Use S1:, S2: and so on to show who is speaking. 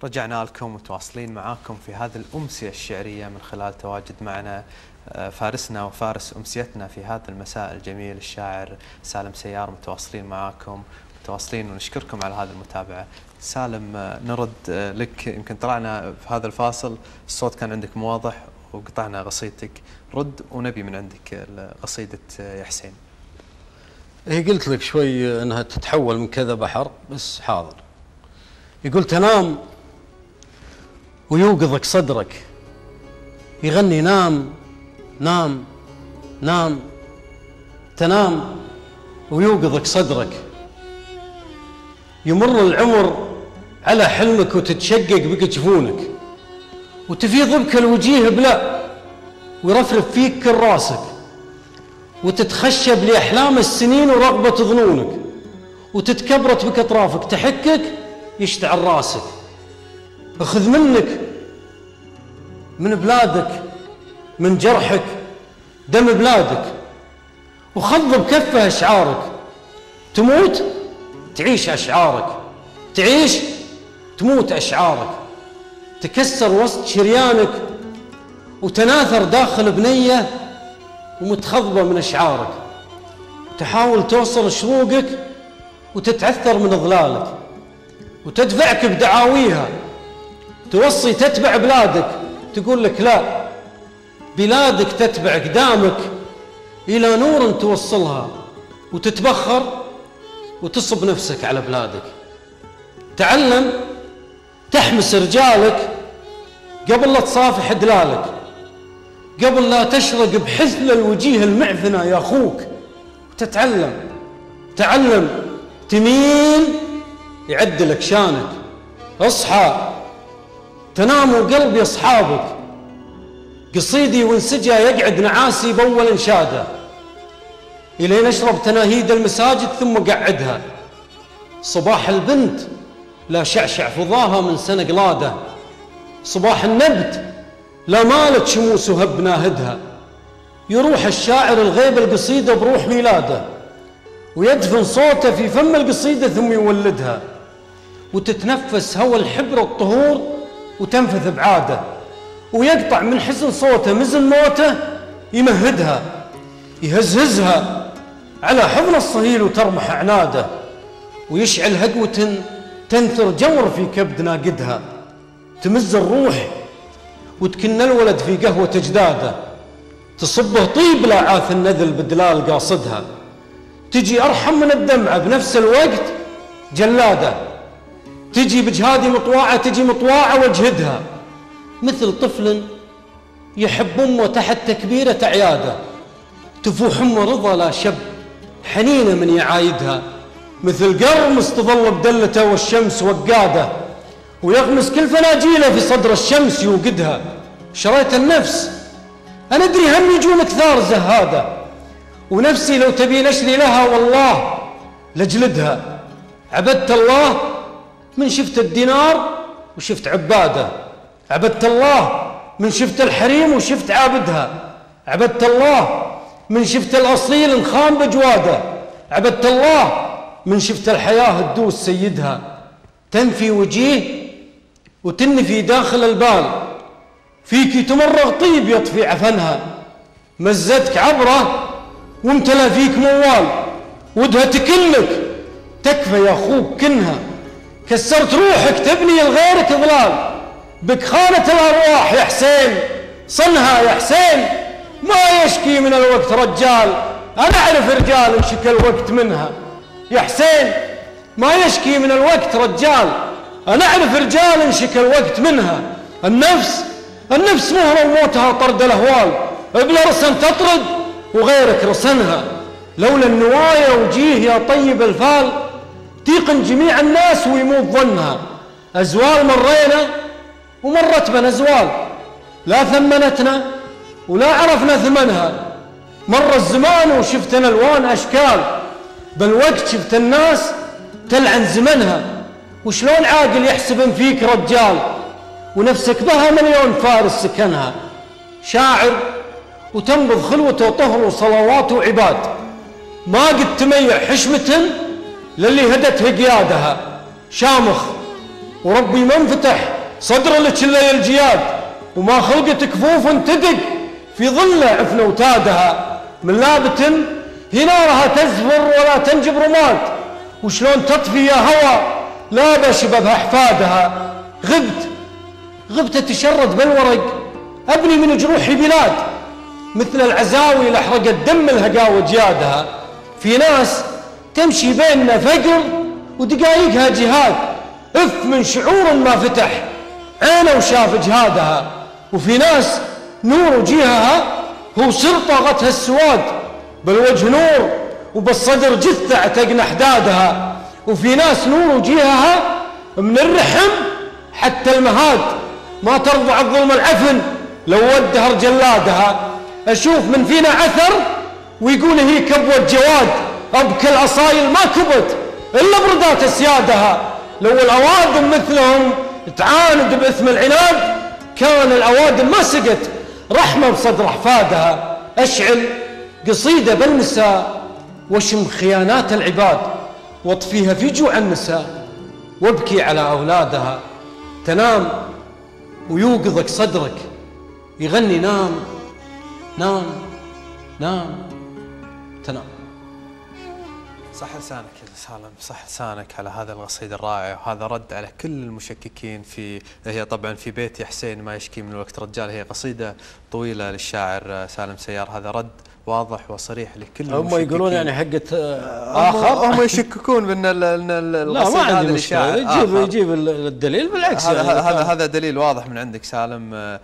S1: رجعنا لكم متواصلين معاكم في هذه الأمسية الشعرية من خلال تواجد معنا فارسنا وفارس أمسيتنا في هذا المساء الجميل الشاعر سالم سيار. متواصلين معاكم متواصلين ونشكركم على هذه المتابعة. سالم، نرد لك، يمكن طلعنا في هذا الفاصل الصوت كان عندك مواضح وقطعنا قصيدتك، رد ونبي من عندك قصيدة يا حسين.
S2: هي قلت لك شوي انها تتحول من كذا بحر، بس حاضر. يقول تنام ويوقظك صدرك، يغني نام نام نام، تنام ويوقظك صدرك، يمر العمر على حلمك وتتشقق بك جفونك، وتفيض بك الوجيه بلا ويرفرف فيك كل راسك، وتتخشب لأحلام السنين ورغبة ظنونك، وتتكبرت بك أطرافك، تحكك يشتعل راسك. أخذ منك من بلادك من جرحك دم بلادك، وخض بكفه أشعارك، تموت تعيش أشعارك، تعيش تموت أشعارك، تكسر وسط شريانك وتناثر داخل بنية ومتخضبة من أشعارك، تحاول توصل شروقك وتتعثر من ظلالك، وتدفعك بدعاويها، توصي تتبع بلادك، تقول لك لا، بلادك تتبعك دامك إلى نور توصلها، وتتبخر وتصب نفسك على بلادك. تعلم تحمس رجالك قبل لا تصافح دلالك، قبل لا تشرق بحثل الوجيه المعفنة يا أخوك، وتتعلم تعلم تميل يعدلك شانك. اصحى تنام وقلبي أصحابك، قصيدي وانسجى يقعد نعاسي بأول انشاده، إلين أشرب تناهيد المساجد ثم قعدها. صباح البنت لا شعشع فضاها من سنة قلاده، صباح النبت لا مالت شموسها بناهدها، يروح الشاعر الغيب القصيدة بروح ميلاده، ويدفن صوته في فم القصيدة ثم يولدها، وتتنفس هوى الحبر الطهور وتنفذ بعاده، ويقطع من حزن صوته مزن موته يمهدها، يهزهزها على حضن الصهيل وترمح عناده، ويشعل هقوة تنثر جور في كبد ناقدها، تمز الروح وتكن الولد في قهوة أجداده، تصبه طيب لا عاث النذل بدلال قاصدها، تجي أرحم من الدمعة بنفس الوقت جلادة، تجي بجهادي مطواعة، تجي مطواعة واجهدها، مثل طفل يحب أمه تحت تكبيرة عياده، تفوح أمه رضا لا شب حنينة من يعايدها، مثل قرمس تظل بدلته والشمس وقاده، ويغمس كل فناجيله في صدر الشمس يوقدها. شريت النفس أنا أدري هم يجون كثار زهاده، ونفسي لو تبي نشري لها والله لجلدها. عبدت الله من شفت الدينار وشفت عباده، عبدت الله من شفت الحريم وشفت عابدها، عبدت الله من شفت الأصيل انخام بجواده، عبدت الله من شفت الحياة تدوس سيدها، تنفي وجيه وتنفي داخل البال، فيك تمرغ طيب يطفي عفنها، مزتك عبره وامتلى فيك موال، ودها تكلك تكفى يا أخوك كنها، كسرت روحك تبني لغيرك ظلال، بك خانة الأرواح يا حسين صنها يا حسين، ما يشكي من الوقت رجال، أنا أعرف رجال انشكى الوقت منها يا حسين، ما يشكي من الوقت رجال، أنا أعرف رجال انشكى الوقت منها. النفس مهرة وموتها طرد الأهوال، بلا رسن تطرد وغيرك رسنها، لولا النوايا وجيه يا طيب الفال، تيقن جميع الناس ويموت ظنها. أزوال مرينا ومرت بنا أزوال، لا ثمنتنا ولا عرفنا ثمنها، مر الزمان وشفتنا الوان أشكال، بالوقت شفت الناس تلعن زمنها، وشلون عاقل يحسب فيك رجال، ونفسك بها مليون فارس سكنها. شاعر وتنبض خلوته وطهر وصلوات وعباد، ما قد تميع حشمة للي هدته قيادها، شامخ وربي ما انفتح صدر لك الا الجياد، وما خلقت كفوف تدق في ظل عفن اوتادها، من لابة هي نارها تزفر ولا تنجب رماد، وشلون تطفي يا هوى لا شبابها احفادها. غبت اتشرد بالورق ابني من جروحي بلاد، مثل العزاوي لاحرقت دم الهقاوة جيادها. في ناس تمشي بيننا فقر ودقايقها جهاد، اف من شعور ما فتح عينه وشاف جهادها. وفي ناس نور وجيهها هو سر طاقتها السواد، بالوجه نور وبالصدر جثة اعتقن احدادها. وفي ناس نور وجيهها من الرحم حتى المهاد، ما ترضع الظلم العفن لو ودهر جلادها. اشوف من فينا عثر ويقول هي كبوة جواد، ابكى الاصايل ما كبت الا بردات سيادها. لو الاوادم مثلهم تعاند باثم العناد، كان الاوادم ما سقت رحمه بصدر احفادها. اشعل قصيده بالنساء واشم خيانات العباد، واطفيها في جوع النساء وابكي على اولادها. تنام ويوقظك صدرك يغني نام نام نام تنام.
S1: صح لسانك يا سالم، صح لسانك على هذا القصيدة الرائع، وهذا رد على كل المشككين هي طبعا في بيت يا حسين ما يشكي من الوقت رجال. هي قصيدة طويلة للشاعر سالم سيار، هذا رد واضح وصريح لكل المشككين.
S2: هم يقولون يعني حقة آخر،
S1: هم يشككون بأن القصيدة هذا للشاعر.
S2: يجيب الدليل بالعكس.
S1: هذا دليل واضح من عندك سالم